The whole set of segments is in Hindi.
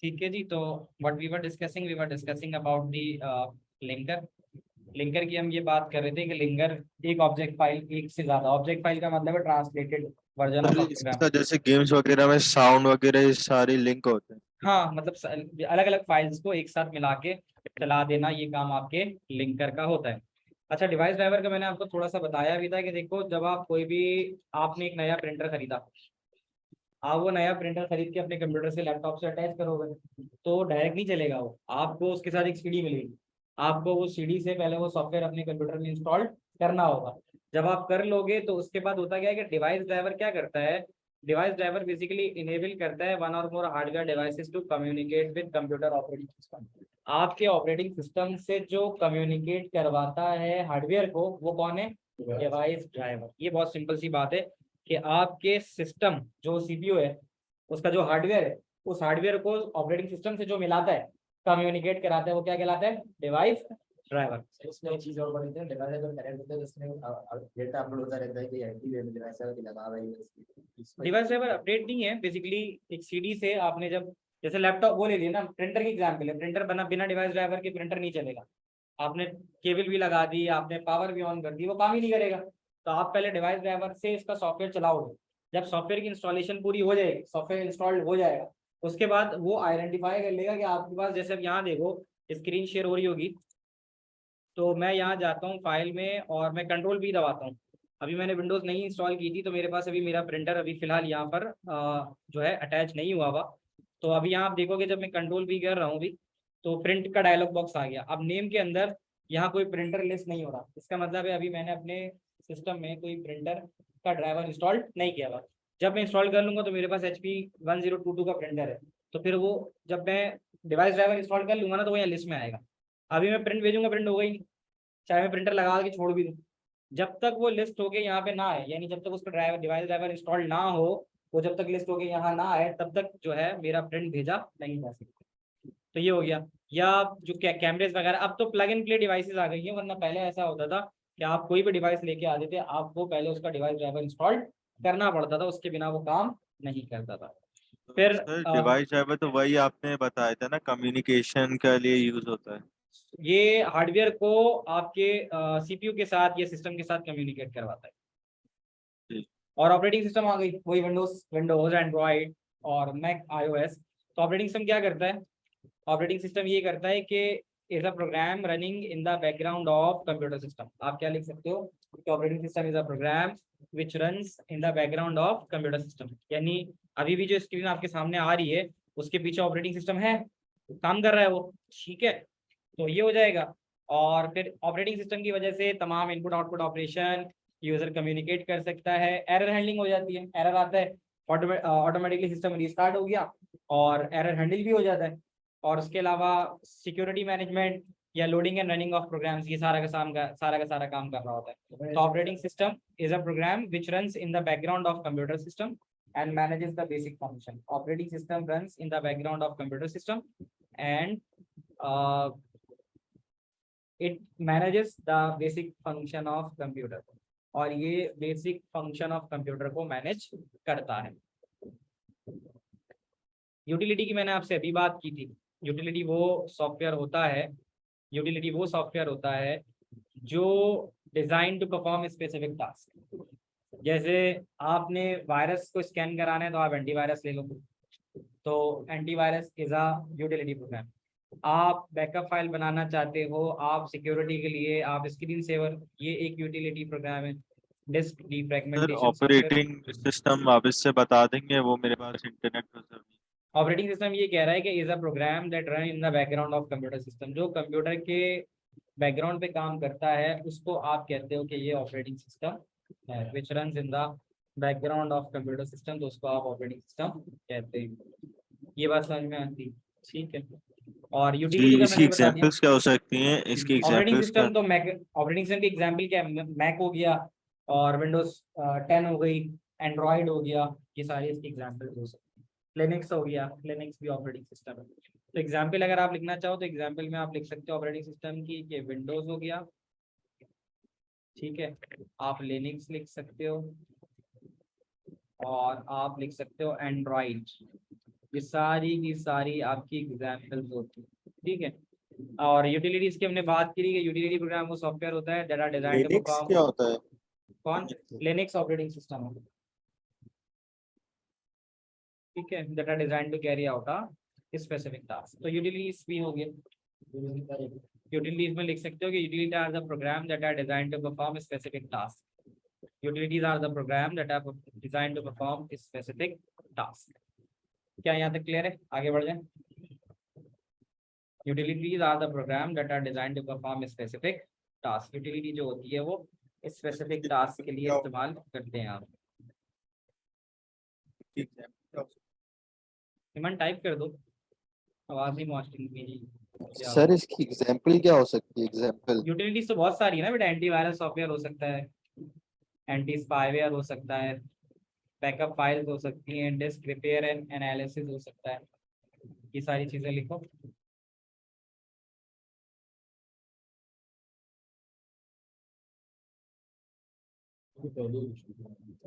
ठीक है जी। तो what we were discussing about the linker. Linker की हम ये बात कर रहे थे कि लिंकर एक ऑब्जेक्ट फाइल, एक से ज्यादा ऑब्जेक्ट फाइल का मतलब है translated version of sir a program. इसका जैसे गेम्स वगैरह में साउंड वगैरह ये सारे लिंक होते हैं। हाँ, मतलब अलग अलग फाइल्स को एक साथ मिला के चला देना, ये काम आपके लिंकर का होता है। अच्छा, डिवाइस ड्राइवर का मैंने आपको थोड़ा सा बताया भी था कि देखो, जब आप कोई भी, आपने एक नया प्रिंटर खरीदा, आप वो नया प्रिंटर खरीद के अपने कंप्यूटर से लैपटॉप से अटैच करोगे तो डायरेक्ट नहीं चलेगा वो, आपको उसके साथ एक सीडी मिलेगी। आपको वो सीडी से पहले वो सॉफ्टवेयर अपने कंप्यूटर में इंस्टॉल करना होगा। जब आप कर लोगे तो उसके बाद होता क्या है कि डिवाइस ड्राइवर क्या करता है, डिवाइस ड्राइवर बेसिकली इनेबल करता है one or more hardware devices to communicate with computer operating system. आपके ऑपरेटिंग सिस्टम से जो कम्युनिकेट करवाता है हार्डवेयर को, वो कौन है? Device driver. ये बहुत सिंपल सी बात है कि आपके सिस्टम जो सीपीयू है, उसका जो हार्डवेयर है, उस हार्डवेयर को ऑपरेटिंग सिस्टम से जो मिलाता है, कम्युनिकेट कराता है, वो क्या कहलाता है? Device driver. इसमें एक चीज और बड़ी थी, डिवाइस जो कनेक्ट होता है उसमें डेटा अपलोड होता रहता है कि एक्टिव डिवाइस है कि लगा हुआ है। डिवाइस ड्राइवर अपडेट नहीं है, बेसिकली एक सीडी से आपने जब, जैसे लैपटॉप वो ले लिया ना, प्रिंटर की एग्जाम्पल है, प्रिंटर बना बिना डिवाइस ड्राइवर के प्रिंटर नहीं चलेगा। आपने केबल भी लगा दी, आपने पावर भी ऑन कर दी, वो काम ही नहीं करेगा। तो आप पहले डिवाइस ड्राइवर से इसका सॉफ्टवेयर चलाओगे। जब सॉफ्टवेयर की इंस्टॉलेशन पूरी हो जाएगी, सॉफ्टवेयर इंस्टॉल्ड हो जाएगा, उसके बाद वो आइडेंटिफाई कर लेगा कि आपके पास, जैसे अब यहाँ देखो स्क्रीन शेयर हो रही होगी, तो मैं यहाँ जाता हूँ फाइल में और मैं कंट्रोल भी दबाता हूँ। अभी मैंने विंडोज़ नहीं इंस्टॉल की थी, तो मेरे पास अभी मेरा प्रिंटर अभी फिलहाल यहाँ पर जो है अटैच नहीं हुआ हुआ। तो अभी यहाँ आप देखोगे, जब मैं कंट्रोल भी कर रहा हूँ अभी, तो प्रिंट का डायलॉग बॉक्स आ गया। अब नेम के अंदर यहाँ कोई प्रिंटर लिस्ट नहीं हो रहा, इसका मतलब है अभी मैंने अपने सिस्टम में कोई प्रिंटर का ड्राइवर इंस्टॉल नहीं किया हुआ। जब मैं इंस्टॉल कर लूँगा तो मेरे पास HP 1022 का प्रिंटर है, तो फिर वो जब मैं डिवाइस ड्राइवर इंस्टॉल कर लूँगा ना, तो वो यहाँ लिस्ट में आएगा। अभी मैं प्रिंट भेजूंगा, प्रिंट होगा ही नहीं, चाहे मैं प्रिंटर लगा के छोड़ भी दूँ। जब तक वो लिस्ट होके यहाँ पे ना आए, यानी जब तक उसका ड्राइवर डिवाइस ड्राइवर इंस्टॉल ना हो, वो जब तक लिस्ट होके यहाँ ना आए, तब तक जो है मेरा प्रिंट भेजा नहीं जा सकता। तो ये हो गया। या जो कैमरेज वगैरह, अब तो प्लग एंड प्ले डिवाइसेस आ गई हैं, वरना पहले ऐसा होता था कि आप कोई भी डिवाइस लेके आते थे, आपको पहले उसका डिवाइस ड्राइवर इंस्टॉल करना पड़ता था, उसके बिना वो काम नहीं करता था। फिर सर डिवाइस ड्राइवर तो वही आपने बताया था ना, कम्युनिकेशन के लिए यूज होता है। ये हार्डवेयर को आपके CPU के साथ या सिस्टम के साथ कम्युनिकेट करवाता है। जी। और ऑपरेटिंग सिस्टम आ गई, वही विंडोज एंड्रॉइड और मैक iOS। तो ऑपरेटिंग सिस्टम क्या करता है? ऑपरेटिंग सिस्टम ये करता है कि is a program running in the background of computer system. आप क्या लिख सकते हो कि operating system is a program which runs in the background of computer system. यानी अभी भी जो स्क्रीन आपके सामने आ रही है, उसके पीछे ऑपरेटिंग सिस्टम है, काम कर रहा है वो, ठीक है। तो ये हो जाएगा। और फिर ऑपरेटिंग सिस्टम की वजह से तमाम input output operation user communicate कर सकता है। एरर हैंडलिंग हो जाती है, एरर आता है, ऑटोमेटिकली सिस्टम रिस्टार्ट हो गया और एरर हैंडल भी हो जाता है। और उसके अलावा सिक्योरिटी मैनेजमेंट या loading and running of programs, ये सारा काम कर रहा होता है। तो operating system is a program which runs in the background of computer system and manages the basic function. Operating system runs in the background of computer system and uh, it manages the basic function of computer. और ये बेसिक फंक्शन ऑफ कंप्यूटर को मैनेज करता है। यूटिलिटी की मैंने आपसे अभी बात की थी। यूटिलिटी वो सॉफ्टवेयर होता है, यूटिलिटी वो सॉफ्टवेयर होता है जो design to perform specific task. जैसे आपने वायरस को स्कैन कराना है तो आप एंटीवायरस ले लो, तो antivirus is a utility programme. आप बैकअप फाइल बनाना चाहते हो, आप सिक्योरिटी के लिए, आप स्क्रीन सेवर, ये एक यूटिलिटी प्रोग्राम है। Disk sir defragmentation software. Operating system आप इससे बता देंगे, वो मेरे पास इंटरनेट पर सर। ऑपरेटिंग सिस्टम ये कह रहा है कि is a program that run in the background of computer system. जो कंप्यूटर के बैकग्राउंड पे काम करता है उसको आप कहते हो कि ये ऑपरेटिंग सिस्टम है, विच run in the background of computer system, तो उसको आप ऑपरेटिंग सिस्टम कहते हैं। ये बात समझ में आती है? ठीक है। और जी, यूटिलिटी का इसकी मैंने बता दिया। एग्जांपल्स क्या हो सकती हैं, इसकी ऑपरेटिंग एग्जांपल्स क्या? सिस्टम तो मैक, ऑपरेटिंग सिस्टम की एग्जाम्पल क्या है? मैक हो गया और विंडोज 10 हो गई, एंड्रॉइड हो गया, ये सारी इसकी एग्जाम्पल हो सकती है। लिनक्स हो गया, लिनक्स भी ऑपरेटिंग सिस्टम है। तो एग्जाम्पल अगर आप लिखना चाहो तो एग्जाम्पल में आप लिख सकते हो ऑपरेटिंग सिस्टम की कि विंडोज हो गया, ठीक है, आप लिनक्स लिख सकते हो और आप लिख सकते हो एंड्रॉइड। ये सारी की सारी आपकी एग्जाम्पल्स होती है, ठीक है। और यूटिलिटीज की हमने बात करी कि यूटिलिटी प्रोग्राम वो सॉफ्टवेयर होता है that are designed to Linux perform. क्या होता है? कौन? लिनक्स ऑपरेटिंग सिस्टम है, ठीक है, that are designed to carry out a specific task. तो यूटिलिटीज भी हो गए। यूटिलिटीज में लिख सकते हो कि utility are the program that are designed to perform specific task. Utilities are the program that are designed to perform specific task. क्या यहाँ तक क्लियर है? आगे बढ़ जाए। Utilities are the program that are designed to perform specific task. Utility जो होती है वो स्पेसिफिक टास्क के लिए इस्तेमाल करते हैं आप। इमन टाइप कर दो, आवाज नहीं पहुंचती मेरी। सर इसकी एग्जांपल क्या हो सकती है? एग्जांपल यूटिलिटीज तो बहुत सारी है ना बेटा, एंटीवायरस सॉफ्टवेयर हो सकता है, एंटी स्पाईवेयर हो सकता है, बैकअप फाइल्स हो सकती हैं, डिस्क रिपेयर एंड एनालिसिस हो सकता है। ये सारी चीजें लिखो।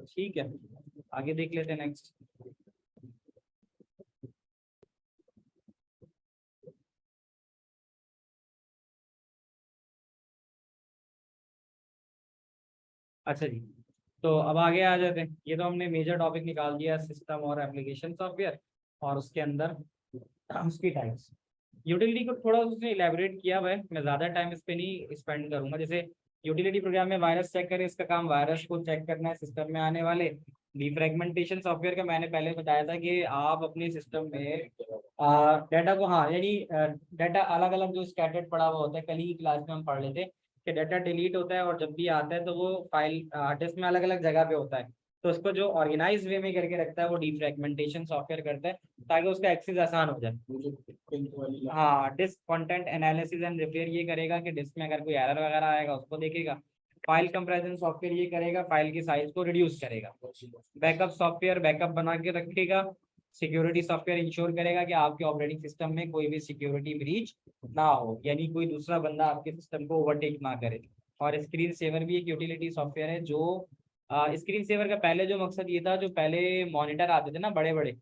ठीक है, आगे देख लेते हैं नेक्स्ट। अच्छा जी, तो अब आगे आ जाते हैं। ये तो हमने मेजर टॉपिक निकाल दिया, सिस्टम और एप्लीकेशन सॉफ्टवेयर, और उसके अंदर उसकी टाइप्स। यूटिलिटी को थोड़ा उसने इलेबोरेट किया हुआ है, मैं ज़्यादा टाइम इस पे नहीं स्पेंड करूंगा। जैसे यूटिलिटी प्रोग्राम में वायरस चेक करे, इसका काम वायरस को चेक करना है सिस्टम में आने वाले। डिफ्रैगमेंटेशन सॉफ्टवेयर का मैंने पहले बताया था कि आप अपने सिस्टम में डाटा को, हाँ यानी डाटा अलग अलग जो स्कैटर्ड पड़ा हुआ होता है, कल ही क्लास में हम पढ़ लेते कि डाटा डिलीट होता है और जब भी आता है तो वो फाइल हार्ड डिस्क में अलग अलग जगह पे होता है। तो उसको जो ऑर्गेनाइज वे में करके रखता है वो डिफ्रैगमेंटेशन सॉफ्टवेयर करता है, ताकि उसका एक्सेस आसान हो जाए। हाँ, disk content analysis and repair ये करेगा कि डिस्क में अगर कोई एरर वगैरह आएगा उसको देखेगा। फाइल कंपैरिजन सॉफ्टवेयर ये करेगा, फाइल की साइज को रिड्यूस करेगा। बैकअप सॉफ्टवेयर बैकअप बना के रखेगा। सिक्योरिटी सॉफ्टवेयर इंश्योर करेगा कि आपके ऑपरेटिंग सिस्टम में कोई भी सिक्योरिटी ब्रीच ना हो, यानी कोई दूसरा बंदा आपके सिस्टम को ओवरटेक ना करे। और स्क्रीन सेवर भी एक यूटिलिटी सॉफ्टवेयर है जो स्क्रीन सेवर का पहले जो मकसद ये था, जो पहले मॉनिटर आते थे ना बड़े बड़े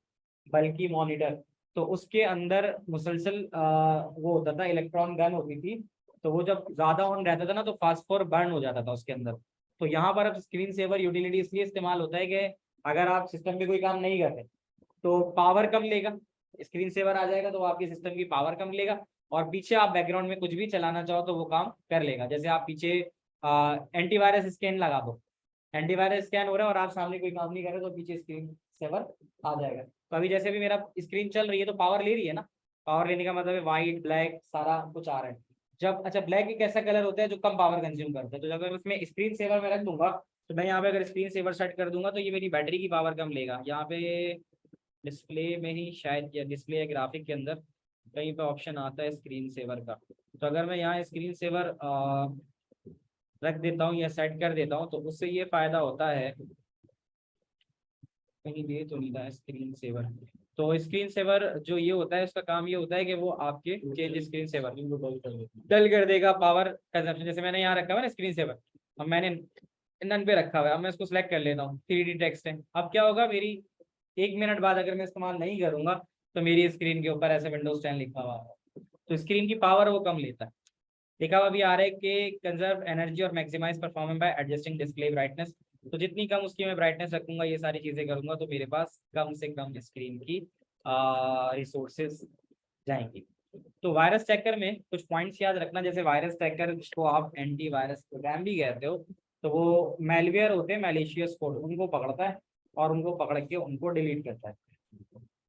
बल्कि मॉनिटर, तो उसके अंदर मुसलसल वो होता था, इलेक्ट्रॉन गन होती थी, तो वो जब ज्यादा ऑन रहता था ना तो फास्फोर बर्न हो जाता था उसके अंदर। तो यहाँ पर अब स्क्रीन सेवर यूटिलिटी इसलिए इस्तेमाल होता है कि अगर आप सिस्टम में कोई काम नहीं करते तो पावर कम लेगा, स्क्रीन सेवर आ जाएगा तो वो आपके सिस्टम की पावर कम लेगा, और पीछे आप बैकग्राउंड में कुछ भी चलाना चाहो तो वो काम कर लेगा। जैसे आप पीछे एंटीवायरस स्कैन लगा दो, एंटीवायरस स्कैन हो रहा है और आप सामने कोई काम नहीं कर रहे तो पीछे स्क्रीन सेवर आ जाएगा। तो अभी जैसे भी मेरा स्क्रीन चल रही है तो पावर ले रही है ना, पावर लेने का मतलब है व्हाइट ब्लैक सारा कुछ आ रहा है। जब अच्छा ब्लैक एक ऐसा कलर होता है जो कम पावर कंज्यूम करता है, तो जब मैं उसमें स्क्रीन सेवर में रख दूंगा तो मैं यहाँ पे अगर स्क्रीन सेवर सेट कर दूंगा तो ये मेरी बैटरी की पावर कम लेगा। यहाँ पे डिस्प्ले में ही शायद, या डिस्प्ले या ग्राफिक के अंदर कहीं पे ऑप्शन आता है स्क्रीन सेवर का, तो अगर मैं यहाँ स्क्रीन सेवर रख देता हूँ या सेट कर देता हूँ तो उससे ये फायदा होता है, कहीं दे तो नहीं था स्क्रीन सेवर। तो स्क्रीन सेवर जो ये होता है उसका काम ये होता है कि वो आपके चेंज स्क्रीन सेवर डल कर देगा पावर कंजप्शन। जैसे मैंने यहाँ रखा हुआ है ना स्क्रीन सेवर, अब मैंने नन पे रखा हुआ है, अब मैं इसको सिलेक्ट कर लेता हूँ, 3D टेक्स्ट है। अब क्या होगा, मेरी 1 मिनट बाद अगर मैं इस्तेमाल नहीं करूंगा तो मेरी स्क्रीन के ऊपर ऐसे विंडोज 10 लिखा हुआ है, तो स्क्रीन की पावर वो कम लेता है। लिखा हुआ भी आ रहा है कि कंजर्व एनर्जी और maximise performance by adjusting display brightness. तो जितनी कम उसकी मैं ब्राइटनेस रखूंगा, ये सारी चीजें करूंगा, तो मेरे पास कम से कम स्क्रीन की रिसोर्सेज जाएंगी। तो वायरस चेकर में कुछ पॉइंट्स याद रखना, जैसे वायरस चेकर को आप एंटी वायरस प्रोग्राम भी कहते हो, तो वो मेलवेयर होते हैं, मैलिशियस कोड, उनको पकड़ता है और उनको पकड़ के उनको डिलीट करता है।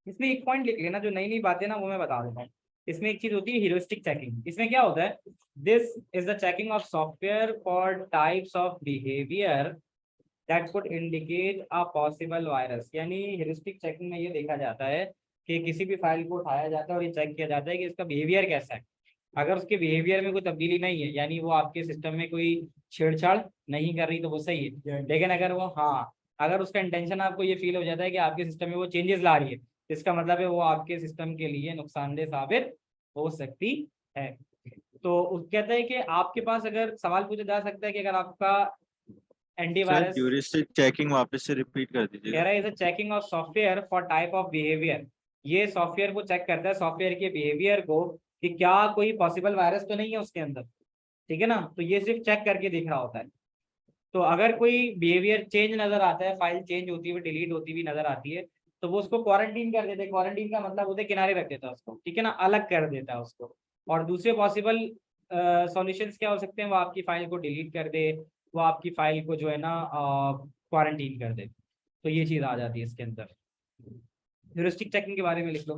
इसमें एक पॉइंट लिख लेना, जो नई नई बातें ना वो मैं बता देता हूँ। इसमें एक चीज होती है ह्यूरिस्टिक चेकिंग। इसमें क्या होता है, this is the checking of software for types of behaviour that could indicate a possible virus. यानी ह्यूरिस्टिक चेकिंग में ये देखा जाता है कि किसी भी फाइल को उठाया जाता है और ये चेक किया जाता है कि इसका बिहेवियर कैसा है। अगर उसके बिहेवियर में कोई तब्दीली नहीं है, यानी वो आपके सिस्टम में कोई छेड़छाड़ नहीं कर रही, तो वो सही है। लेकिन अगर वो, हाँ, अगर उसका इंटेंशन आपको ये फील हो जाता है कि आपके सिस्टम में वो चेंजेस ला रही है, इसका मतलब है वो आपके सिस्टम के लिए नुकसानदेह साबित हो सकती है। तो कहता है कि आपके पास अगर सवाल पूछा जा सकता है कि अगर आपका सर एंटीवायरस ह्यूरिस्टिक चेकिंग वापस से रिपीट कर कह दीजिएगा। रहा है, is a checking of software for type of behaviour ये सॉफ्टवेयर को चेक करता है, सॉफ्टवेयर के बिहेवियर को, कि क्या कोई पॉसिबल वायरस तो नहीं है उसके अंदर, ठीक है ना। तो ये सिर्फ चेक करके देख रहा होता है। तो अगर कोई बिहेवियर चेंज नजर आता है, फाइल चेंज होती हुई डिलीट होती हुई नजर आती है, तो वो उसको क्वारंटीन कर देते हैं। क्वारंटीन का मतलब होता है किनारे रख देता है उसको, ठीक है ना, अलग कर देता है उसको। और दूसरे पॉसिबल सॉल्यूशंस क्या हो सकते हैं, वो आपकी फाइल को डिलीट कर दे, वो आपकी फाइल को जो है ना क्वारंटीन कर दे। तो ये चीज आ जाती है इसके अंदर। ह्यूरिस्टिक चेकिंग के बारे में लिख लो।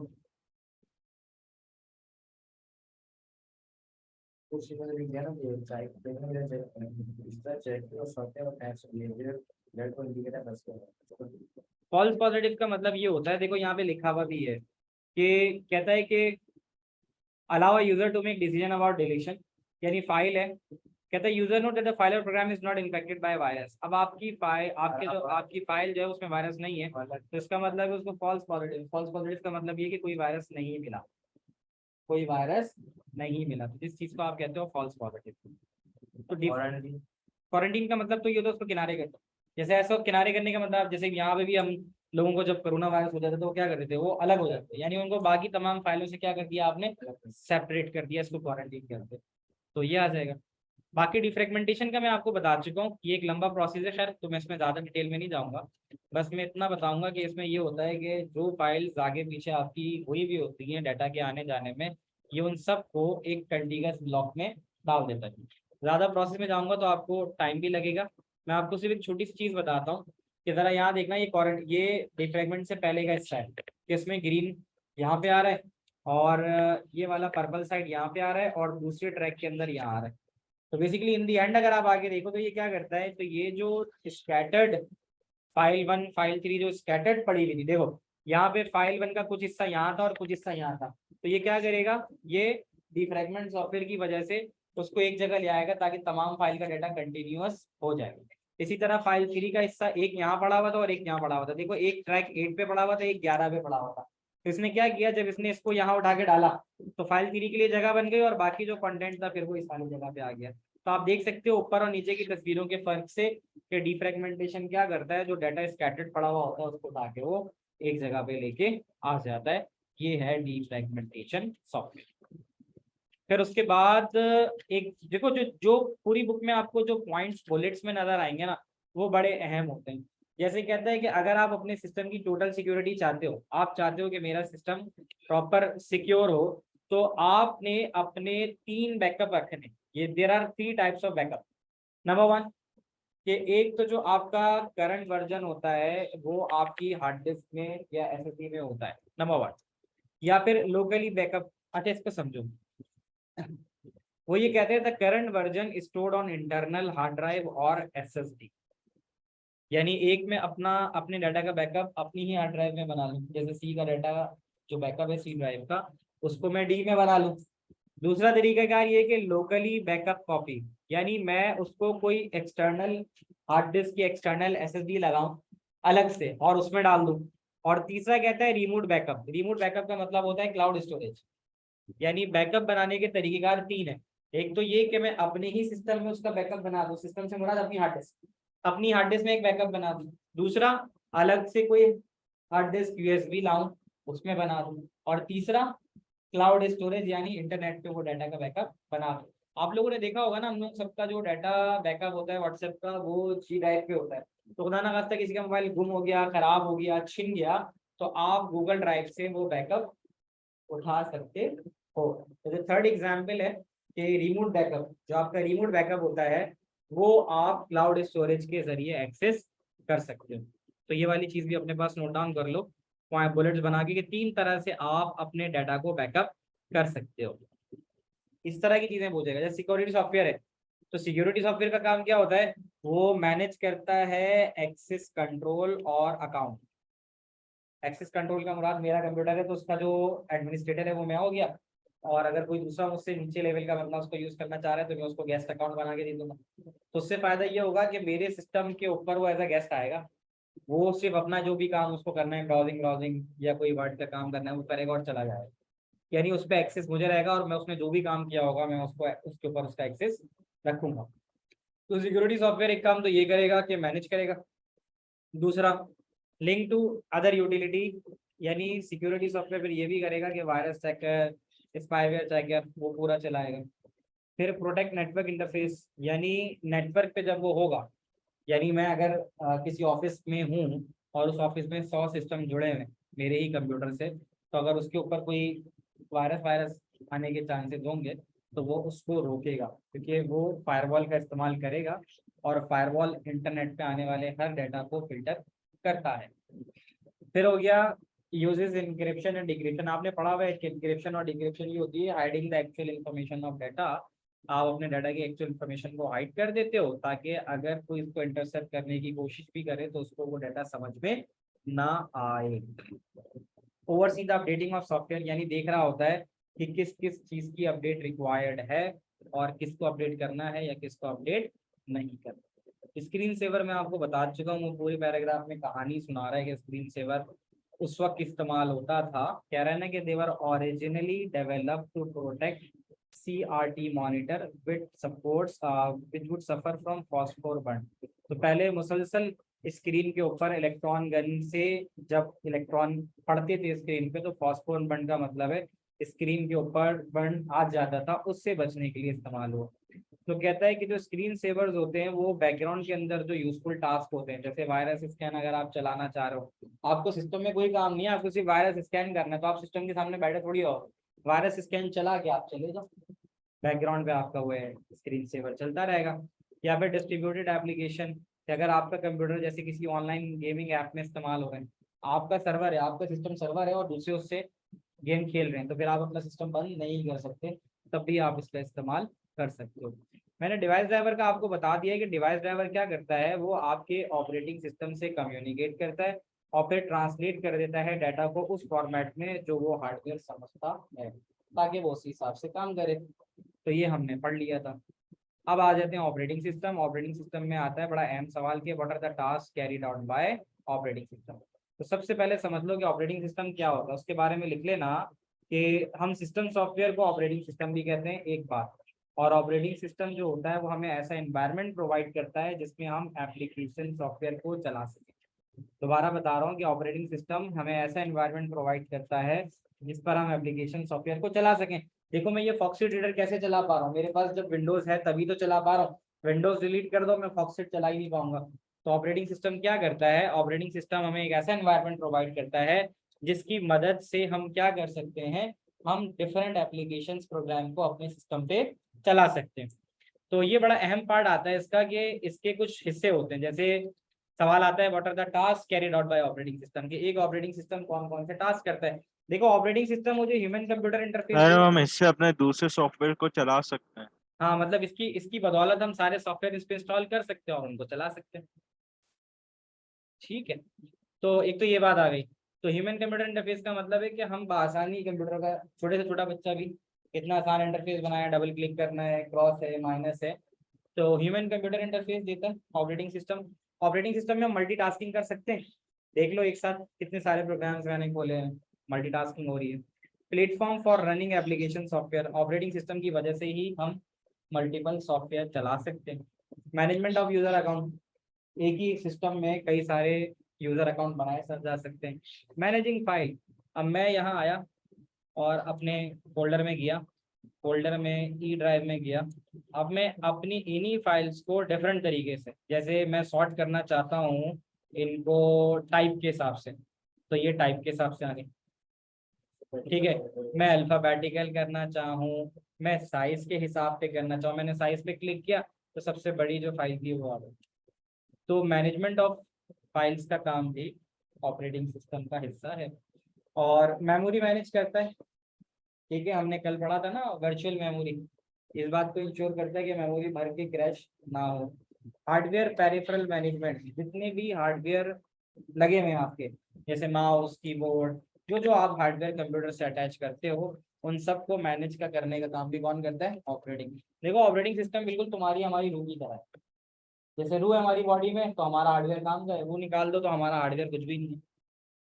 कुछ चीज़ें लिख दिया ना कि चाहे देखने के लिए इसका चेक और सॉफ्टवेयर और टैक्स बिहेवियर दैट को इंडिकेटर बस कर। फॉल्स पॉजिटिव का मतलब ये होता है, देखो यहाँ पे लिखा हुआ भी है कि कहता है कि allow user to make decision about deletion, यानी फाइल है, कहता है user note that the file or program is not infected by virus. अब आपकी फाइल, आपकी फाइल जो है उसमें वायरस नहीं है, तो इसका मतलब है उसको फॉल्स पॉजिटिव। फॉल्स पॉजिटिव का मतलब ये कि कोई वायरस नहीं मिला, कोई वायरस नहीं मिला, तो जिस चीज को आप कहते हो फॉल्स पॉजिटिव। तो क्वारंटीन का मतलब तो ये होता है उसको किनारे कर दो। जैसे ऐसा किनारे करने का मतलब, जैसे यहाँ पे भी हम लोगों को जब कोरोना वायरस हो जाता था तो वो क्या करते थे, वो अलग हो जाते, यानी उनको बाकी तमाम फाइलों से क्या कर दिया आपने, सेपरेट कर दिया, इसको क्वारंटीन करते। तो ये आ जाएगा। बाकी डिफ्रेगमेंटेशन का मैं आपको बता चुका हूँ, ये एक लंबा प्रोसेस है खैर, तो मैं इसमें ज़्यादा डिटेल में नहीं जाऊँगा। बस मैं इतना बताऊंगा कि इसमें ये होता है कि जो फाइल्स आगे पीछे आपकी हुई भी होती हैं डाटा के आने जाने में, ये उन सब को एक कंटीगस ब्लॉक में डाल देता है। ज़्यादा प्रोसेस में जाऊँगा तो आपको टाइम भी लगेगा। मैं आपको सिर्फ एक छोटी सी चीज़ बताता हूँ कि ज़रा यहाँ देखना, ये डिफ्रेगमेंट से पहले का हिस्सा है, कि इसमें ग्रीन यहाँ पे आ रहा है, और ये वाला पर्पल साइड यहाँ पे आ रहा है, और दूसरे ट्रैक के अंदर यहाँ आ रहा है। तो बेसिकली इन दी एंड अगर आप आगे देखो तो ये क्या करता है, तो ये जो स्कैटर्ड फाइल 1 फाइल 3 जो स्कैटर्ड पड़ी हुई थी, देखो यहाँ पे फाइल 1 का कुछ हिस्सा यहाँ था और कुछ हिस्सा यहाँ था, तो ये क्या करेगा, ये डिफ्रैगमेंट सॉफ्टवेयर की वजह से उसको एक जगह ले आएगा ताकि तमाम फाइल का डाटा कंटिन्यूअस हो जाए। इसी तरह फाइल 3 का हिस्सा एक यहाँ पड़ा हुआ था और एक यहाँ पड़ा हुआ था, देखो एक ट्रैक 8 पे पड़ा हुआ था, एक 11 पे पड़ा हुआ था। तो इसने क्या किया, जब इसने इसको यहाँ उठा के डाला तो फाइल 3 के लिए जगह बन गई, और बाकी जो कंटेंट था फिर वो इस वाली जगह पे आ गया। तो आप देख सकते हो ऊपर और नीचे की तस्वीरों के फर्क से कि डिफ्रैगमेंटेशन क्या करता है, जो डाटा स्कैटर्ड पड़ा हुआ होता है उसको उठा के वो एक जगह पे लेके आ जाता है। ये है डिफ्रैगमेंटेशन सॉफ्टवेयर। फिर उसके बाद एक देखो, जो जो पूरी बुक में आपको जो पॉइंट्स बुलेट्स में नजर आएंगे ना, वो बड़े अहम होते हैं। जैसे कहता है कि अगर आप अपने सिस्टम की टोटल सिक्योरिटी चाहते हो, आप चाहते हो कि मेरा सिस्टम प्रॉपर सिक्योर हो, तो आपने अपने 3 बैकअप रखने। ये there are 3 types of backup. Number 1 कि एक तो जो आपका करंट वर्जन होता है वो आपकी हार्ड डिस्क में या एसएसडी में होता है, नंबर 1। या फिर लोकली बैकअप। अच्छा इसको समझो, वो ये कहते हैं the current version stored on internal hard drive और एसएसडी। यानी एक में अपना अपने डाटा का बैकअप अपनी ही हार्ड ड्राइव में बना लूं, जैसे सी का डाटा जो बैकअप है सी ड्राइव का, उसको मैं डी में बना लूं। दूसरा तरीकाकार ये कि लोकली बैकअप कॉपी, यानी मैं उसको कोई एक्सटर्नल हार्ड डिस्क की एक्सटर्नल एसएसडी लगाऊं अलग से और उसमें डाल दूं। और तीसरा कहता है रिमोट बैकअप। रिमोट बैकअप का मतलब होता है क्लाउड स्टोरेज। यानी बैकअप बनाने के तरीकेकार 3 है। एक तो ये कि मैं अपने ही सिस्टम में उसका बैकअप बना दूं, सिस्टम से मुराद अपनी हार्ड डिस्क, अपनी हार्ड डिस्क में एक बैकअप बना दूं। दूसरा अलग से कोई हार्ड डिस्क यूएसबी लाऊं उसमें बना दूं। और तीसरा क्लाउड स्टोरेज यानी इंटरनेट पे वो डाटा का बैकअप बना दो। आप लोगों ने देखा होगा ना, हम लोग सबका जो डाटा बैकअप होता है व्हाट्सएप का वो जी ड्राइव पे होता है। तो खुदा ना खास्ता किसी का मोबाइल गुम हो गया, खराब हो गया, छिन गया, तो आप गूगल ड्राइव से वो बैकअप उठा सकते हो। तो जो थर्ड एग्जाम्पल है कि रिमोट बैकअप, जो आपका रिमोट बैकअप होता है वो आप क्लाउड स्टोरेज के जरिए एक्सेस कर सकते हो। तो ये वाली चीज भी अपने पास नोट डाउन कर लो, बुलेट्स बना के कि 3 तरह से आप अपने डाटा को बैकअप कर सकते हो। इस तरह की चीजें पूछेगा। जैसे सिक्योरिटी सॉफ्टवेयर है, तो सिक्योरिटी सॉफ्टवेयर का काम क्या होता है, वो मैनेज करता है एक्सेस कंट्रोल और अकाउंट। एक्सेस कंट्रोल का मुराद मेरा कंप्यूटर है तो उसका जो एडमिनिस्ट्रेटर है वो मैं हो गया, और अगर कोई दूसरा मुझसे नीचे लेवल का बंदा उसको यूज करना चाह रहा है तो मैं उसको गेस्ट अकाउंट बना के दे दूंगा। तो उससे फायदा ये होगा कि मेरे सिस्टम के ऊपर वो एज अ गेस्ट आएगा, वो सिर्फ अपना जो भी काम उसको करना है, ब्राउजिंग ब्राउजिंग या कोई वर्ड का काम करना है वो करेगा और चला जाएगा। यानी उस पर एक्सेस मुझे रहेगा और मैं उसने जो भी काम किया होगा मैं उसको उसके ऊपर उसका एक्सेस रखूंगा। तो सिक्योरिटी सॉफ्टवेयर एक काम तो ये करेगा कि मैनेज करेगा। दूसरा लिंक टू अदर यूटिलिटी यानी सिक्योरिटी सॉफ्टवेयर फिर ये भी करेगा कि वायरस चेकर, स्पाईवेयर चेकर वो पूरा चलाएगा। फिर प्रोटेक्ट नेटवर्क इंटरफेस, यानी नेटवर्क पे जब वो होगा, यानी मैं अगर किसी ऑफिस में हूँ और उस ऑफिस में 100 सिस्टम जुड़े हुए हैं मेरे ही कंप्यूटर से, तो अगर उसके ऊपर कोई वायरस आने के चांसेस होंगे तो वो उसको रोकेगा, क्योंकि वो फायरवॉल का इस्तेमाल करेगा और फायरवॉल इंटरनेट पे आने वाले हर डाटा को फिल्टर करता है। फिर हो गया यूजेस इंक्रिप्शन एंड डिक्रिप्शन। आपने पढ़ा हुआ है कि इंक्रिप्शन और डिक्रिप्शन ये होती है hiding the actual information of data. आप अपने डाटा की एक्चुअल इन्फॉर्मेशन को हाइड कर देते हो ताकि अगर कोई इसको इंटरसेप्ट करने की कोशिश भी करे तो उसको वो डाटा समझ में ना आए। Oversee the updating of software, यानी देख रहा होता है कि किस किस चीज की अपडेट रिक्वायर्ड है और किसको अपडेट करना है या किसको अपडेट नहीं करना। स्क्रीन सेवर मैं आपको बता चुका हूँ, पूरे पैराग्राफ में कहानी सुना रहा है कि स्क्रीन सेवर उस वक्त इस्तेमाल होता था। कह रहा है ना कि they were originally developed to protect CRT monitor which supports which would suffer from phosphor burn. तो पहले मुसलसल स्क्रीन के ऊपर इलेक्ट्रॉन गन से जब इलेक्ट्रॉन पड़ते थे स्क्रीन पे तो फॉस्फोर बर्न का मतलब है स्क्रीन के ऊपर बर्न आ जाता था, उससे बचने के लिए इस्तेमाल हुआ। तो कहता है कि जो स्क्रीन सेवर्स होते हैं वो बैकग्राउंड के अंदर जो यूजफुल टास्क होते हैं, जैसे वायरस स्कैन अगर आप चलाना चाह रहे हो, आपको सिस्टम में कोई काम नहीं है, आपको सिर्फ वायरस स्कैन करना है, तो आप सिस्टम के सामने बैठे थोड़ी हो, वायरस स्कैन चला के आप चले जाओ, बैकग्राउंड पे आपका वो है स्क्रीन सेवर चलता रहेगा। या फिर डिस्ट्रीब्यूटेड एप्लीकेशन, अगर आपका कंप्यूटर जैसे किसी ऑनलाइन गेमिंग ऐप में इस्तेमाल हो रहे हैं, आपका सर्वर है, आपका सिस्टम सर्वर है और दूसरे उससे गेम खेल रहे हैं, तो फिर आप अपना सिस्टम बंद नहीं कर सकते, तब भी आप इसका इस्तेमाल कर सकते हो। मैंने डिवाइस ड्राइवर का आपको बता दिया है कि डिवाइस ड्राइवर क्या करता है, वो आपके ऑपरेटिंग सिस्टम से कम्युनिकेट करता है और फिर ट्रांसलेट कर देता है डाटा को उस फॉर्मेट में जो वो हार्डवेयर समझता है, ताकि वो उसी हिसाब से काम करे। तो ये हमने पढ़ लिया था। अब आ जाते हैं ऑपरेटिंग सिस्टम। ऑपरेटिंग सिस्टम में आता है बड़ा अहम सवाल कि what are the task carried out by operating system. तो सबसे पहले समझ लो कि ऑपरेटिंग सिस्टम क्या होता है, उसके बारे में लिख लेना कि हम सिस्टम सॉफ्टवेयर को ऑपरेटिंग सिस्टम भी कहते हैं एक बात, और ऑपरेटिंग सिस्टम जो होता है वो हमें ऐसा एनवायरनमेंट प्रोवाइड करता है जिसमें हम एप्लीकेशन सॉफ्टवेयर को चला सकें। दोबारा बता रहा हूँ कि ऑपरेटिंग सिस्टम हमें ऐसा एनवायरनमेंट प्रोवाइड करता है जिस पर हम एप्लीकेशन सॉफ्टवेयर को चला सकें। देखो मैं ये फॉक्सी रीडर कैसे चला पा रहा हूँ, मेरे पास जब विंडोज है तभी तो चला पा रहा हूँ, विंडोज डिलीट कर दो मैं फॉक्सिट चला ही नहीं पाऊंगा। तो ऑपरेटिंग सिस्टम क्या करता है, ऑपरेटिंग सिस्टम हमें एक ऐसा एनवायरनमेंट प्रोवाइड करता है जिसकी मदद से हम क्या कर सकते हैं, हम डिफरेंट एप्लीकेशन प्रोग्राम को अपने सिस्टम पे चला सकते हैं। तो ये बड़ा अहम पार्ट आता है इसका कि इसके कुछ हिस्से होते हैं। जैसे सवाल आता है what are the task carried out by operating system, कि एक ऑपरेटिंग सिस्टम कौन कौन से टास्क करता है। देखो ऑपरेटिंग सिस्टम मुझे ह्यूमन कंप्यूटर इंटरफेस, मैडम हम इससे अपने दूसरे सॉफ्टवेयर को चला सकते हैं। हाँ मतलब इसकी इसकी बदौलत हम सारे सॉफ्टवेयर इस पे इंस्टॉल कर सकते हैं और उनको चला सकते हैं। ठीक है, तो एक तो ये बात आ गई। तो ह्यूमन कंप्यूटर इंटरफेस का मतलब है कि हम बआसानी कंप्यूटर का, छोटे से छोटा बच्चा भी इतना आसान इंटरफेस बनाया, डबल क्लिक करना है, क्रॉस है, माइनस है, तो ह्यूमन कंप्यूटर इंटरफेस देता है ऑपरेटिंग सिस्टम। ऑपरेटिंग सिस्टम में हम मल्टीटास्किंग कर सकते हैं, देख लो एक साथ कितने सारे प्रोग्राम्स मैंने खोले हैं, मल्टीटास्किंग हो रही है। Platform for running application software, operating system की वजह से ही हम मल्टीपल सॉफ्टवेयर चला सकते हैं। मैनेजमेंट ऑफ यूजर अकाउंट, एक ही सिस्टम में कई सारे यूजर अकाउंट बनाए जा सकते हैं। मैनेजिंग फाइल, अब मैं यहाँ आया और अपने फोल्डर में गया, फोल्डर में ई ड्राइव में गया, अब मैं अपनी इन्हीं फाइल्स को डिफरेंट तरीके से, जैसे मैं सॉर्ट करना चाहता हूँ इनको टाइप के हिसाब से, तो ये टाइप के हिसाब से आ गई। ठीक है, मैं अल्फाबेटिकल करना चाहूँ, मैं साइज के हिसाब पे करना चाहूँ, मैंने साइज पे क्लिक किया तो सबसे बड़ी जो फाइल थी वो आ गई। तो मैनेजमेंट ऑफ फाइल्स का काम भी ऑपरेटिंग सिस्टम का हिस्सा है। और मेमोरी मैनेज करता है, ठीक है, हमने कल पढ़ा था ना वर्चुअल मेमोरी, इस बात को इंश्योर करता है कि मेमोरी भर के क्रैश ना हो। हार्डवेयर पेरिफेरल मैनेजमेंट, जितने भी हार्डवेयर लगे हुए हैं आपके, जैसे माउस, कीबोर्ड, जो जो आप हार्डवेयर कंप्यूटर से अटैच करते हो उन सबको मैनेज का करने का काम भी कौन करता है, ऑपरेटिंग। देखो ऑपरेटिंग सिस्टम बिल्कुल तुम्हारी हमारी रूह की तरह है, जैसे रूह है हमारी बॉडी में तो हमारा हार्डवेयर काम का है, रूह निकाल दो तो हमारा हार्डवेयर कुछ भी नहीं है।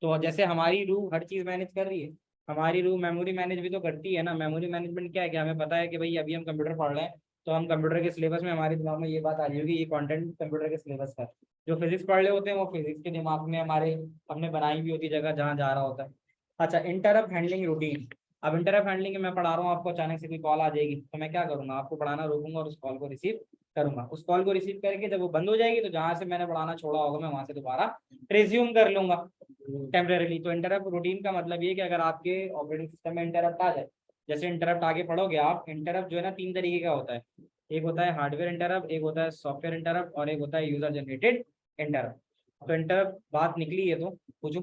तो जैसे हमारी रूह हर चीज मैनेज कर रही है, हमारी रूह मेमोरी मैनेज भी तो करती है ना। मेमोरी मैनेजमेंट क्या है कि हमें पता है कि भाई अभी हम कंप्यूटर पढ़ रहे हैं तो हम कंप्यूटर के सिलेबस में हमारे दिमाग में ये बात आ रही होगी, ये कंटेंट कंप्यूटर के सिलेबस का, जो फिजिक्स पढ़ रहे होते हैं वो फिजिक्स के दिमाग में हमारे हमने बनाई हुई होती जगह जहाँ जा रहा होता है। अच्छा, इंटरप्ट हैंडलिंग रूटीन। अब इंटरप्ट हैंडलिंग में मैं पढ़ा रहा हूँ, आपको अचानक से कोई कॉल आ जाएगी तो मैं क्या करूँगा, आपको पढ़ाना रोकूंगा और उस कॉल को रिसीव करूंगा। उस कॉल को रिसीव करके जब वो बंद हो जाएगी तो जहाँ से मैंने पढ़ाना छोड़ा होगा मैं वहां से दोबारा रिज्यूम कर लूंगा टेम्परेली। तो इंटरप्ट रूटीन का मतलब ये कि अगर आपके ऑपरेटिंग सिस्टम में इंटरप्ट आ जाए, जैसे इंटरप्ट आगे पढ़ोगे आप, इंटरप्ट जो है ना 3 तरीके का होता है। एक होता है हार्डवेयर इंटरप्ट, एक होता है सॉफ्टवेयर इंटरप्ट और एक होता है यूजर जनरेटेड इंटरप्ट। तो इंटरप्ट बात निकली है तो पूछो।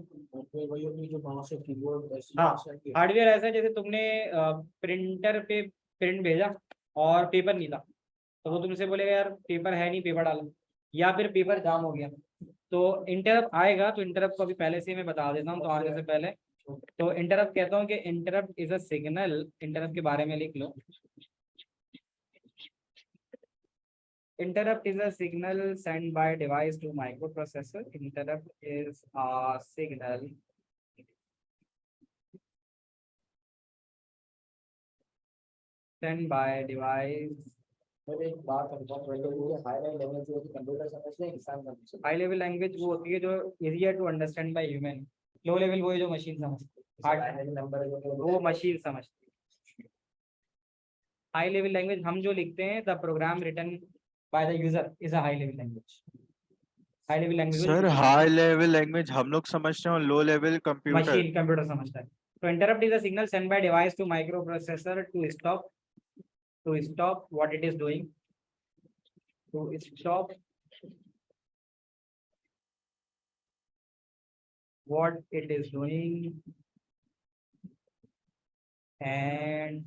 हाँ, हार्डवेयर ऐसा है जैसे तुमने प्रिंटर पे प्रिंट भेजा और पेपर नहीं था, तो वो तुमसे बोलेगा यार पेपर है नहीं, पेपर डालो, या फिर पेपर जाम हो गया। तो इंटरप्ट आएगा, तो इंटरप्ट को अभी पहले से मैं बता देता हूँ तो आने से पहले। तो इंटरप्ट कहता हूँ कि interrupt is a signal, interrupt के बारे में लिख लो। Interrupt is a signal sent by device to microprocessor. Interrupt is a signal sent by device. एक बात हम बहुत बड़ी होती है, हाई लेवल लैंग्वेज जो कंप्यूटर समझते हैं, इंसान समझते हैं। हाई लेवल लैंग्वेज वो होती है जो easier to understand by human. Low level वो है जो मशीन समझती है, हार्ड नंबर वो मशीन समझती है। हाई लेवल लैंग्वेज हम जो लिखते हैं, the program written by the user is a high level language. High level language sir high level language हम लोग समझते हैं और low level computer. Machine computer समझता है। तो interrupt is a signal send by device to microprocessor to stop what it is doing, to stop what it is doing and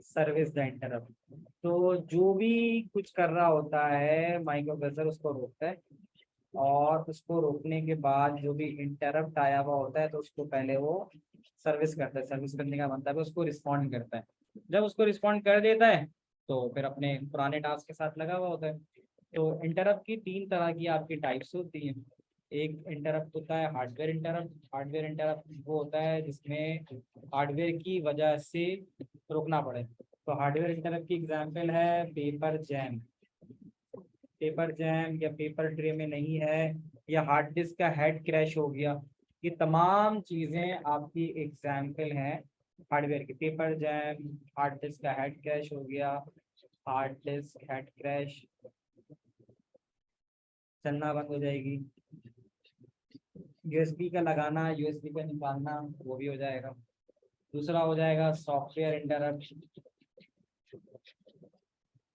service the interrupt. तो जो भी कुछ कर रहा होता है माइक्रोप्रोसेसर उसको रोकता है, और उसको रोकने के बाद जो भी इंटरप्ट आया हुआ होता है तो उसको पहले वो सर्विस करता है। सर्विस करने का मतलब है उसको रिस्पॉन्ड करता है। जब उसको रिस्पॉन्ड कर देता है तो फिर अपने पुराने टास्क के साथ लगा हुआ होता है। तो इंटरप्ट की 3 तरह की आपकी टाइप्स होती हैं। एक इंटरप्ट होता है हार्डवेयर इंटरप्ट। हार्डवेयर इंटरप्ट वो होता है जिसमें हार्डवेयर की वजह से रोकना पड़े। तो हार्डवेयर इंटरप्ट की एग्जांपल है पेपर जैम। पेपर जैम या पेपर ट्रे में नहीं है, या हार्ड डिस्क का हेड क्रैश हो गया, ये तमाम चीज़ें आपकी एग्जाम्पल हैं हार्डवेयर की। पेपर जैम, हार्ड डिस्क का हेड क्रैश हो गया, हार्ड डिस्क हेड क्रैश, चलना बंद हो जाएगी। यूएसबी का लगाना, यूएसबी का निकालना, वो भी हो जाएगा। दूसरा हो जाएगा सॉफ्टवेयर इंटरप्ट।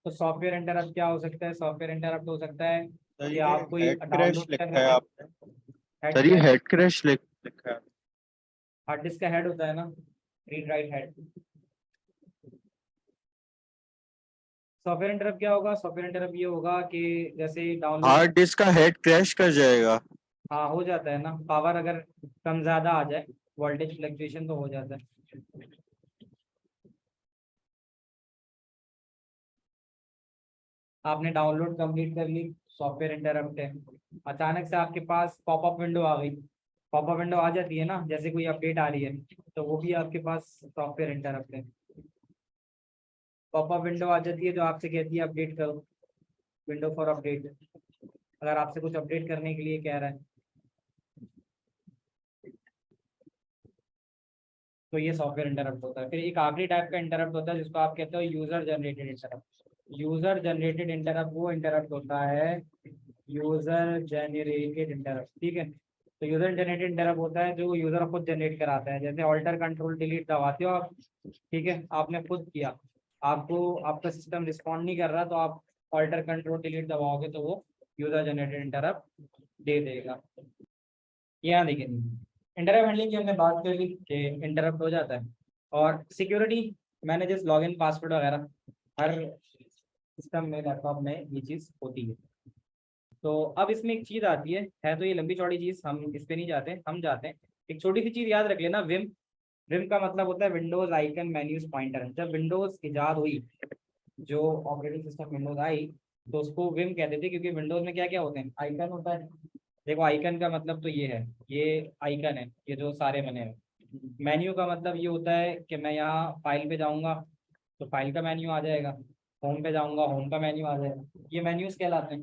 तो सॉफ्टवेयर इंटरप्ट क्या हो सकता है? सॉफ्टवेयर इंटरप्ट हो सकता है सर कि ये आप कोई हेड क्रैश डाउनलोड कर लिखा रहे है हैं। आपने। सर ये हेड क्रैश लिखा है। हार्ड डिस्क का हेड होता है ना, read write head. Software interrupt क्या होगा? सॉफ्टवेयर इंटरप्ट ये होगा कि जैसे डाउनलोड, हार्ड डिस्क का हेड क्रैश कर जाएगा। हाँ हो जाता है ना, पावर अगर कम ज़्यादा आ जाए, वोल्टेज फ्लक्चुएशन तो हो जाता है। आपने डाउनलोड कंप्लीट कर ली, सॉफ्टवेयर इंटरप्ट है। अचानक से आपके पास पॉपअप विंडो आ गई, पॉपअप विंडो आ जाती है ना जैसे कोई अपडेट आ रही है, तो वो भी आपके पास सॉफ्टवेयर इंटरप्ट है। पॉपअप विंडो आ जाती है जो आपसे कहती है अपडेट करो, विंडो फॉर अपडेट, अगर आपसे कुछ अपडेट करने के लिए कह रहा है। तो ये सॉफ्टवेयर इंटरप्ट होता है। फिर एक आखिरी टाइप का इंटरप्ट होता है जिसको आप कहते हो user generated interrupt. User generated interrupt वो इंटरप्ट होता है, यूजर जनरेटेड इंटरप्ट, ठीक है। तो यूजर जनरेटेड इंटरप्ट होता है जो यूजर खुद जनरेट कराता है। जैसे ऑल्टर कंट्रोल डिलीट दबाते हो आप, ठीक है, आपने खुद किया, आपको आपका सिस्टम रिस्पॉन्ड नहीं कर रहा, तो आप ऑल्टर कंट्रोल डिलीट दबाओगे तो वो यूजर जनरेटेड इंटरप्ट दे देगा। यहाँ देखिए, इंटरप्ट हैंडलिंग की हमने बात कर ली कि इंटरप्ट हो जाता है। और सिक्योरिटी मैनेजेस लॉगिन पासवर्ड वगैरह, हर सिस्टम में लैपटॉप में ये चीज़ होती है। तो अब इसमें एक चीज़ आती है तो ये लंबी चौड़ी चीज़, हम इस पे नहीं जाते, हम जाते हैं एक छोटी सी चीज़ याद रख लेना, विम। विम का मतलब होता है विंडोज आइकन मेन्यूज पॉइंटर। जब विंडोज इजाद हुई, जो ऑपरेटिंग सिस्टम विंडोज आई, तो उसको विम कहते थे, क्योंकि विंडोज में क्या क्या होते हैं, आइकन होता है। देखो आइकन का मतलब तो ये है, ये आइकन है, ये जो सारे बने हैं। मेन्यू का मतलब ये होता है कि मैं यहाँ फाइल पे जाऊँगा तो फाइल का मेन्यू आ जाएगा, होम पे जाऊँगा होम का मेन्यू आ जाएगा, ये मेन्यूज कहलाते हैं।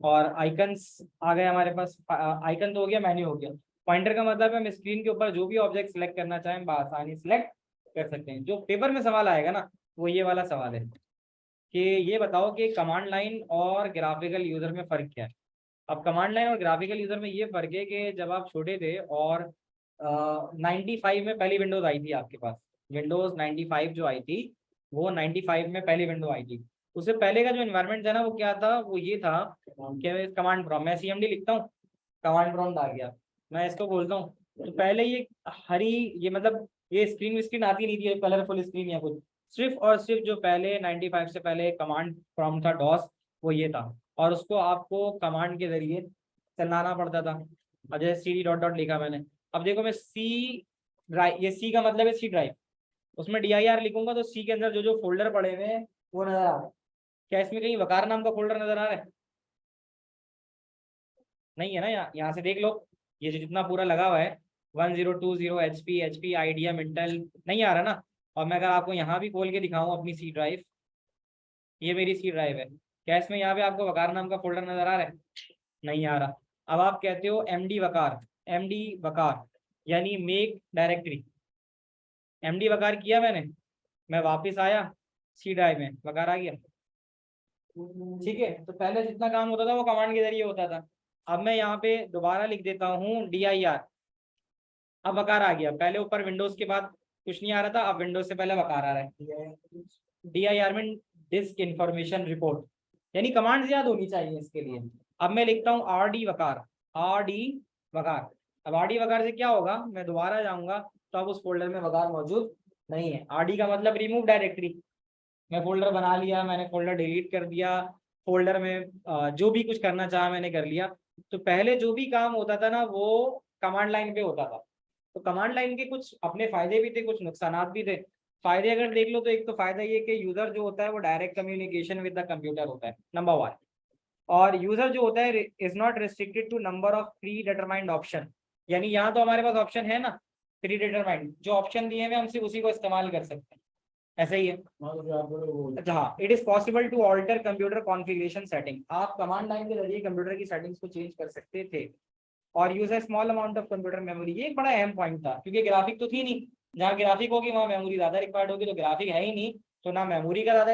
और आइकन्स आ गए हमारे पास। आइकन तो हो गया, मेन्यू हो गया। पॉइंटर का मतलब है हम स्क्रीन के ऊपर जो भी ऑब्जेक्ट सेलेक्ट करना चाहें आसानी सेलेक्ट कर सकते हैं। जो पेपर में सवाल आएगा ना वो ये वाला सवाल है कि ये बताओ कि कमांड लाइन और ग्राफिकल यूजर में फ़र्क क्या है। अब कमांड लाइन और ग्राफिकल यूजर में ये फ़र्क है कि जब आप छोटे थे और 95 में पहली विंडोज़ आई थी आपके पास, विंडोज़ 95 जो आई थी वो 95 में पहली विंडो आई थी। उससे पहले का जो एनवायरनमेंट था ना वो क्या था, वो ये था कि कमांड प्रॉम्प्ट, मैं CMD लिखता हूँ, कमांड प्रॉम्प्ट आ गया, मैं इसको बोलता हूँ। तो पहले ये हरी, ये मतलब ये स्क्रीन आती नहीं थी कलरफुल स्क्रीन या कुछ, सिर्फ और सिर्फ जो पहले 95 से पहले कमांड प्रॉम्प्ट था डॉस, वो ये था। और उसको आपको कमांड के जरिए चलाना पड़ता था। अब जैसे CD डॉट डॉट लिखा मैंने, अब देखो मैं C ड्राइव, ये C का मतलब है C ड्राइव, उसमें DIR लिखूंगा तो C के अंदर जो जो फोल्डर पड़े हुए हैं वो नजर आ रहा है। क्या इसमें कहीं वकार नाम का फोल्डर नजर आ रहा है? नहीं है ना। यहाँ से देख लो, ये जो जितना पूरा लगा हुआ है 1020 HP IDM इंटेल, नहीं आ रहा ना। और मैं अगर आपको यहाँ भी खोल के दिखाऊं अपनी C ड्राइव, ये मेरी C ड्राइव है, क्या इसमें यहाँ पे आपको वकार नाम का फोल्डर नजर आ रहा है? नहीं आ रहा। अब आप कहते हो MD वकार, MD वकार यानी मेक डायरेक्टरी, MD वकार किया मैंने, मैं वापस आया C ड्राइव में, वकार आ गया। ठीक है, तो पहले जितना काम होता था वो कमांड के जरिए होता था। अब मैं यहाँ पे दोबारा लिख देता हूँ DIR, अब वकार आ गया। पहले ऊपर विंडोज के बाद कुछ नहीं आ रहा था, अब विंडोज से पहले वकार आ रहा है। DIR में डिस्क इंफॉर्मेशन रिपोर्ट, यानी कमांड्स याद होनी चाहिए इसके लिए। अब मैं लिखता हूँ RD वकार, RD वकार। अब RD वकार से क्या होगा, मैं दोबारा जाऊंगा तो अब उस फोल्डर में वकार मौजूद नहीं है। RD का मतलब रिमूव डायरेक्टरी, मैं फोल्डर बना लिया, मैंने फोल्डर डिलीट कर दिया, फोल्डर में जो भी कुछ करना चाहा मैंने कर लिया। तो पहले जो भी काम होता था ना वो कमांड लाइन पे होता था। तो कमांड लाइन के कुछ अपने फायदे भी थे, कुछ नुकसान भी थे। फायदे अगर देख लो तो एक तो फायदा ये कि यूजर जो होता है वो direct communication with the computer होता है, नंबर 1। और यूजर जो होता है is not restricted to number of predetermined option, यानी यहाँ तो हमारे पास ऑप्शन है ना प्री डिटरमाइंड, जो ऑप्शन दिए हुए हम सिर्फ उसी को इस्तेमाल कर सकते हैं, ऐसा ही है। अच्छा हाँ, it is possible to alter computer configuration setting, आप कमांड लाइन के जरिए कंप्यूटर की सेटिंग्स को चेंज कर सकते थे। और use A small amount of computer memory, ये एक बड़ा अहम पॉइंट था क्योंकि ग्राफिक तो थी नहीं, जहाँ ग्राफिक होगी वहाँ मेमोरी ज्यादा रिक्वायर्ड होगी, तो ग्राफिक है ही नहीं तो ना मेमोरी का ज्यादा